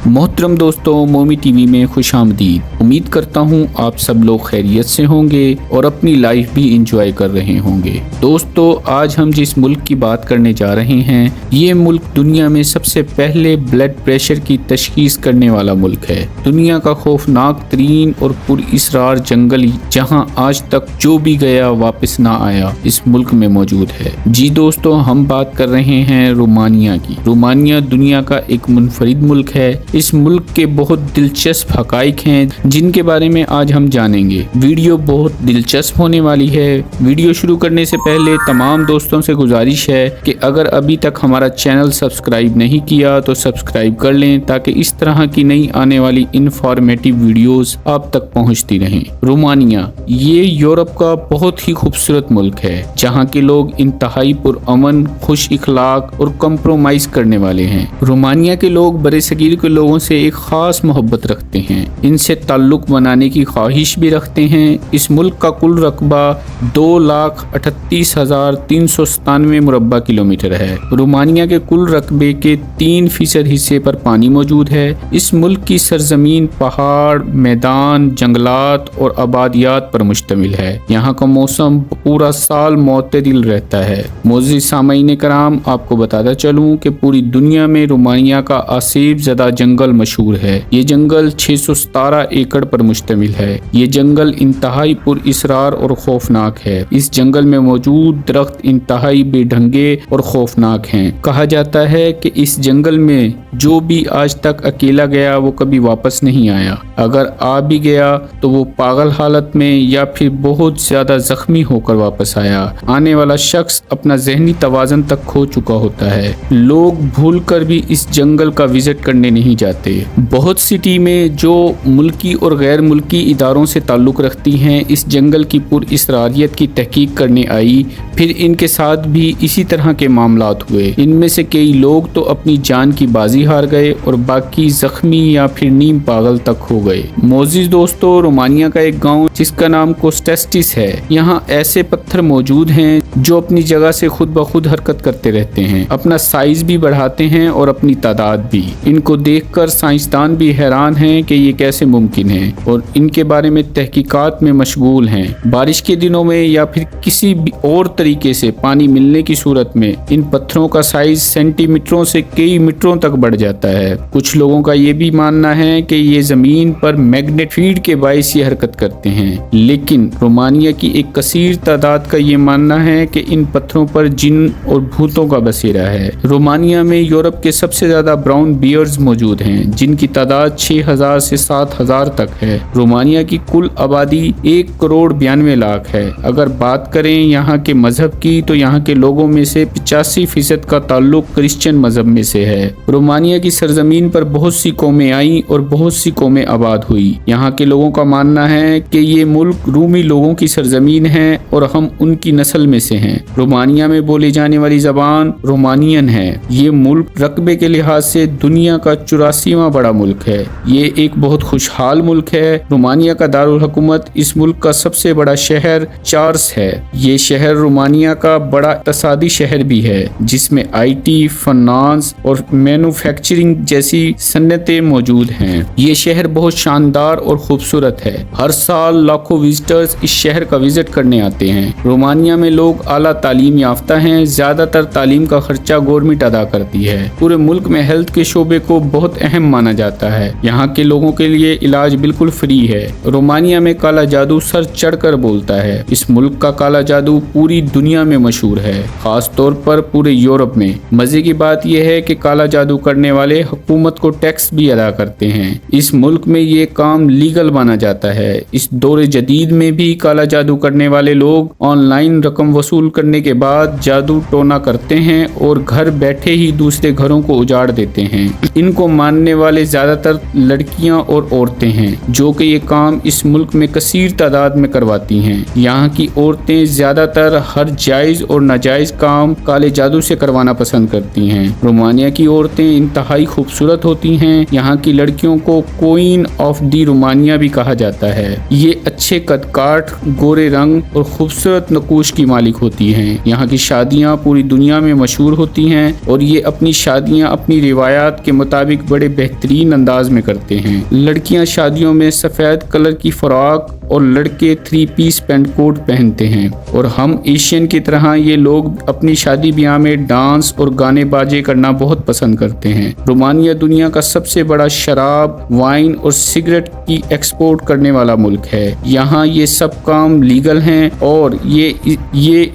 मोहतरम दोस्तों, मोमी टीवी में खुश आमदीद। उम्मीद करता हूँ आप सब लोग खैरियत से होंगे और अपनी लाइफ भी इंजॉय कर रहे होंगे। दोस्तों, आज हम जिस मुल्क की बात करने जा रहे हैं, ये मुल्क दुनिया में सबसे पहले ब्लड प्रेशर की तशखीस करने वाला मुल्क है। दुनिया का खौफनाक तरीन और पुरअसरार जंगल जहाँ आज तक जो भी गया वापस ना आया, इस मुल्क में मौजूद है। जी दोस्तों, हम बात कर रहे हैं रोमानिया की। रोमानिया दुनिया का एक मुनफरिद मुल्क है। इस मुल्क के बहुत दिलचस्प हकाइक हैं जिनके बारे में आज हम जानेंगे। वीडियो बहुत दिलचस्प होने वाली है। वीडियो शुरू करने से पहले तमाम दोस्तों से गुजारिश है कि अगर अभी तक हमारा चैनल सब्सक्राइब नहीं किया तो सब्सक्राइब कर लें ताकि इस तरह की नई आने वाली इंफॉर्मेटिव वीडियोस आप तक पहुंचती रहें। रोमानिया ये यूरोप का बहुत ही खूबसूरत मुल्क है जहाँ के लोग इंतहाई पुरअमन, खुश इखलाक और कंप्रोमाइज करने वाले हैं। रोमानिया के लोग बड़े सगीर के लोगों से एक खास मोहब्बत रखते हैं, इनसे ताल्लुक बनाने की ख्वाहिश भी रखते हैं। इस मुल्क का कुल रकबा 2,38,397 मुरब्बा किलोमीटर है। रोमानिया के कुल रकबे के 3% हिस्से पर पानी मौजूद है। इस मुल्क की सरजमीन पहाड़, मैदान, जंगलात और आबादियात पर मुश्तमिल है। यहाँ का मौसम पूरा साल मुतदिल रहता है। मोअज़्ज़िज़ सामईन कराम, आपको बताता चलूँ कि पूरी दुनिया में रोमानिया का आसिफ ज़दा जंगल मशहूर है। ये जंगल 617 एकड़ पर मुश्तमिल है। ये जंगल इंतहाई पुरअसरार और खौफनाक है। इस जंगल में मौजूद दरख्त इंतहाई बेढंगे और खौफनाक हैं। कहा जाता है कि इस जंगल में जो भी आज तक अकेला गया वो कभी वापस नहीं आया। अगर आ भी गया तो वो पागल हालत में या फिर बहुत ज्यादा जख्मी होकर वापस आया। आने वाला शख्स अपना ज़हनी तवाज़ुन तक खो चुका होता है। लोग भूल कर भी इस जंगल का विजिट करने नहीं जाते। बहुत सिटी में जो मुल्की और गैर मुल्की इदारों से ताल्लुक़ रखती हैं, इस जंगल की पुरअसरारियत की तहकीक करने आई। फिर इनके साथ भी इसी तरह के मामलात हुए। इनमें से कई लोग तो अपनी जान की बाजी हार गए और बाकी जख्मी या फिर नीम पागल तक हो गए। मोअज़्ज़िज़ दोस्तों, रोमानिया का एक गाँव जिसका नाम कोस्टेस्टिस है, यहाँ ऐसे पत्थर मौजूद हैं जो अपनी जगह से खुद ब खुद हरकत करते रहते हैं, अपना साइज भी बढ़ाते हैं और अपनी तादाद भी। इनको देखकर साइंसदान भी हैरान हैं कि ये कैसे मुमकिन है और इनके बारे में तहकीकात में मशगूल हैं। बारिश के दिनों में या फिर किसी भी और तरीके से पानी मिलने की सूरत में इन पत्थरों का साइज सेंटीमीटरों से कई मीटरों तक बढ़ जाता है। कुछ लोगों का ये भी मानना है कि ये जमीन पर मैग्नेट फील्ड के बाइस ये हरकत करते हैं, लेकिन रोमानिया की एक कसीर तादाद का ये मानना है कि इन पत्थरों पर जिन और भूतों का बसेरा है। रोमानिया में यूरोप के सबसे ज्यादा ब्राउन बियर्स मौजूद हैं जिनकी तादाद 6,000 से 7,000 तक है। रोमानिया की कुल आबादी 1,92,00,000 है। अगर बात करें यहाँ के मजहब की तो यहाँ के लोगों में से 85% का ताल्लुक क्रिश्चियन मजहब में से है। रोमानिया की सरजमीन पर बहुत सी कौमें आई और बहुत सी कौमें आबाद हुई। यहाँ के लोगों का मानना है कि ये मुल्क रूमी लोगों की सरजमीन है और हम उनकी नस्ल में से हैं। रोमानिया में बोली जाने वाली जबान रोमानियन है। ये मुल्क रकबे के लिहाज से दुनिया का 84वां बड़ा मुल्क है। ये एक बहुत खुशहाल मुल्क है। रोमानिया का दारुल हुकूमत इस मुल्क का सबसे बड़ा शहर चार्स है। ये शहर रोमानिया का बड़ा इक़्तिसादी शहर भी है जिसमें IT, फाइनेंस और मैन्युफैक्चरिंग जैसी सन्नतें मौजूद हैं। ये शहर बहुत शानदार और खूबसूरत है। हर साल लाखों विजिटर्स इस शहर का विजिट करने आते हैं। रोमानिया में लोग आला तालीम याफ्ता हैं। ज्यादातर तालीम का खर्चा गवर्नमेंट अदा करती है। पूरे मुल्क में हेल्थ के शोबे को बहुत अहम माना जाता है। यहाँ के लोगों के लिए इलाज बिल्कुल फ्री है। रोमानिया में काला जादू सर चढ़कर बोलता है। इस मुल्क का काला जादू पूरी दुनिया में मशहूर है, खास तौर पर पूरे यूरोप में। मजे की बात यह है कि काला जादू करने वाले हुकूमत को टैक्स भी अदा करते हैं। इस मुल्क में ये काम लीगल माना जाता है। इस दौरे जदीद में भी काला जादू करने वाले लोग ऑनलाइन रकम वसूल करने के बाद जादू टोना करते हैं और घर बैठे ही दूसरे घरों को उजाड़ देते हैं। इनको मानने वाले ज्यादातर लड़कियां और औरतें हैं जो कि ये काम इस मुल्क में कसीर तादाद में करवाती हैं। यहाँ की औरतें ज्यादातर हर जायज और नाजायज काम काले जादू से करवाना पसंद करती हैं। रोमानिया की औरतें इंतहाई खूबसूरत होती हैं। यहाँ की लड़कियों को क्वीन ऑफ दी रोमानिया भी कहा जाता है। ये अच्छे कद काठ, गोरे रंग और खूबसूरत नकूश की मालिक ہوتی ہیں। یہاں کی شادیاں پوری دنیا میں مشہور ہوتی ہیں اور یہ اپنی شادیاں اپنی روایات کے مطابق بڑے بہترین انداز میں کرتے ہیں۔ لڑکیاں شادیوں میں سفید کلر کی فراک اور لڑکے 3 پیس پینٹ کوٹ پہنتے ہیں، اور ہم ایشین کی طرح یہ لوگ اپنی شادی بیاہ میں ڈانس اور گانے باجے کرنا بہت پسند کرتے ہیں۔ رومانیہ دنیا کا سب سے بڑا شراب، وائن اور سگریٹ کی ایکسپورٹ کرنے والا ملک ہے۔ یہاں یہ سب کام لیگل ہیں اور یہ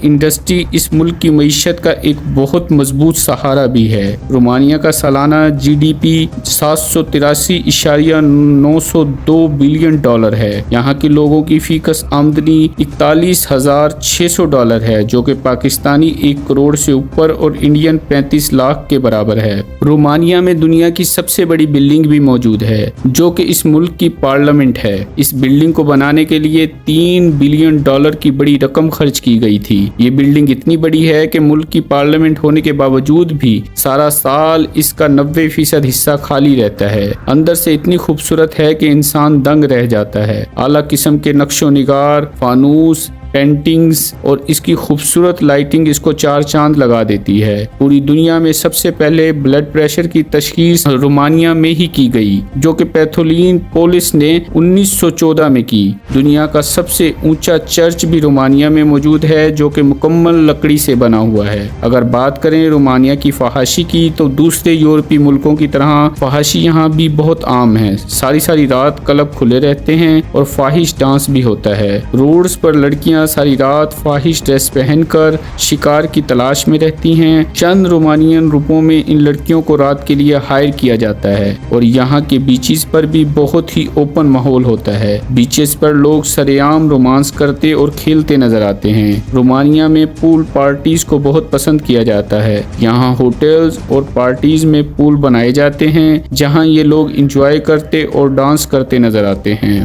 انڈسٹری اس ملک کی معیشت کا ایک بہت مضبوط سہارا بھی ہے۔ رومانیہ کا سالانہ GDP 783.902 بلین ڈالر ہے۔ یہاں کے لوگوں کی فی کس آمدنی $41,600 ہے، جو کہ پاکستانی 1 کروڑ سے اوپر اور انڈین 35 لاکھ کے برابر ہے۔ رومانیہ میں دنیا کی سب سے بڑی بلڈنگ بھی موجود ہے، جو کہ اس ملک کی پارلیمنٹ ہے۔ اس بلڈنگ کو بنانے کے لیے $3 بلین کی بڑی رقم خرچ کی گئی تھی۔ یہ بلڈنگ اتنی بڑی ہے کہ ملک کی پارلیمنٹ ہونے کے باوجود بھی سارا سال اس کا 90% حصہ خالی رہتا ہے۔ اندر سے اتنی خوبصورت ہے کہ انسان دنگ رہ جاتا ہے۔ اعلیٰ قسم کے نقش و نگار، فانوس، پینٹنگز اور اس کی خوبصورت لائٹنگ اس کو 4 چاند لگا دیتی ہے۔ پوری دنیا میں سب سے پہلے بلڈ پریشر کی تشخیص رومانیہ میں ہی کی گئی، جو کہ پیتھولین پولس نے 1914 میں کی۔ دنیا کا سب سے اونچا چرچ بھی رومانیہ میں موجود ہے، جو کہ مکمل لکڑی سے بنا ہوا ہے۔ اگر بات کریں رومانیہ کی فحاشی کی، تو دوسرے یورپی ملکوں کی طرح فحاشی یہاں بھی بہت عام ہے۔ ساری رات کلب کھلے رہتے ہیں اور فاحش ڈانس بھی ہوتا ہے۔ روڈز پر لڑکیاں ساری رات فاحش ڈریس پہن کر شکار کی تلاش میں رہتی ہیں۔ چند رومانین روپوں میں ان لڑکیوں کو رات کے لیے ہائر کیا جاتا ہے، اور یہاں کے بیچز پر بھی بہت ہی اوپن ماحول ہوتا ہے۔ بیچز پر لوگ سرعام رومانس کرتے اور کھیلتے نظر آتے ہیں۔ رومانیہ میں پول پارٹیز کو بہت پسند کیا جاتا ہے۔ یہاں ہوٹلز اور پارٹیز میں پول بنائے جاتے ہیں، جہاں یہ لوگ انجوائے کرتے اور ڈانس کرتے نظر آتے ہیں۔